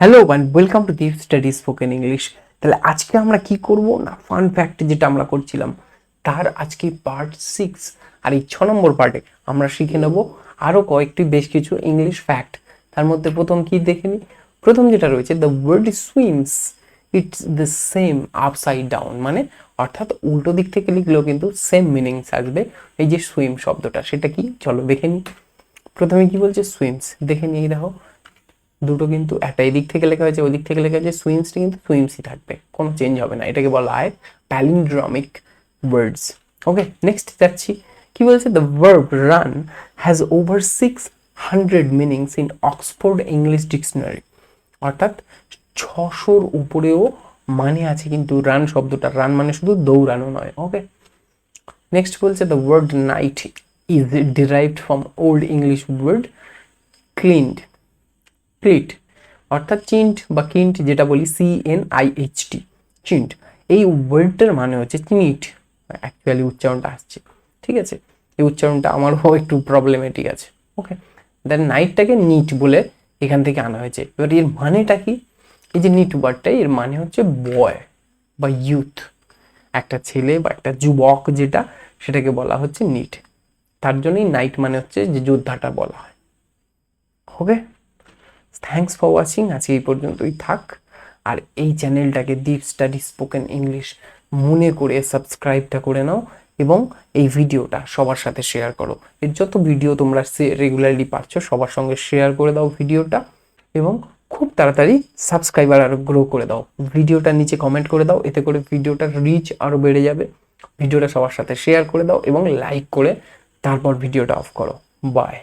Hello and welcome to deep study spoken English. তাহলে আজকে আমরা কি করব না, ফান ফ্যাক্ট যেটা আমরা করছিলাম তার আজকে পার্ট 6। আর এই 6 নম্বর পার্টে আমরা শিখে নেব আরও কয়েকটি বেশ কিছু ইংলিশ ফ্যাক্ট। তার মধ্যে প্রথম কি দেখে নিই। প্রথম যেটা রয়েছে, the word swims it's the same upside down, মানে অর্থাৎ উল্টো দিক থেকে লিখলেও কিন্তু সেম মিনিংস আসবে। এই যে সুইম শব্দটা, সেটা কি চলো দেখে নিই। প্রথমে কি বলছে, সুইমস, দেখে নিই। দেখো দুটো কিন্তু একটা এদিক থেকে লেখা হয়েছে, ওই দিক থেকে লেখা হয়েছে, সুইমসটি কিন্তু সুইমসই থাকবে, কোনো চেঞ্জ হবে না। এটাকে বলা হয় প্যালিন্ড্রমিক ওয়ার্ডস। ওকে, নেক্সট যাচ্ছি। কি বলছে, the verb run has over 600 meanings in Oxford English dictionary, অর্থাৎ 600-র উপরেও মানে আছে কিন্তু রান শব্দটা। রান মানে শুধু দৌড়ানো নয়। ওকে, নেক্সট বলছে, the word knight is derived from old English word ক্লিনড ক্লিট, অর্থাৎ চিন্ট বা কিন্ট যেটা বলি, CNIHT, চিন্ট। এই ওয়ার্ডটার মানে হচ্ছে নিট, অ্যাকচুয়ালি উচ্চারণটা আসছে, ঠিক আছে। এই উচ্চারণটা আমারও একটু প্রবলেমেটিক আছে। ওকে, দেন নাইটটাকে নিট বলে এখান থেকে আনা হয়েছে। এবার এর মানেটা কি, এই যে নিট ওয়ার্ডটা, এর মানে হচ্ছে বয় বা ইউথ, একটা ছেলে বা একটা যুবক যেটা, সেটাকে বলা হচ্ছে নিট। তার জন্যই নাইট মানে হচ্ছে যে যোদ্ধাটা বলা হয়। ওকে, থ্যাংকস ফর ওয়াচিং। আজকে এই পর্যন্তই থাক। আর এই চ্যানেলটাকে ডিপ স্টাডি স্পোকেন ইংলিশ মনে করে সাবস্ক্রাইবটা করে নাও এবং এই ভিডিওটা সবার সাথে শেয়ার করো। এর যত ভিডিও তোমরা রেগুলারলি পাচ্ছ সবার সঙ্গে শেয়ার করে দাও ভিডিওটা, এবং খুব তাড়াতাড়ি সাবস্ক্রাইবার আরও গ্রো করে দাও। ভিডিওটা নিচে কমেন্ট করে দাও, এতে করে ভিডিওটার রিচ আরও বেড়ে যাবে। ভিডিওটা সবার সাথে শেয়ার করে দাও এবং লাইক করে তারপর ভিডিওটা অফ করো। বাই।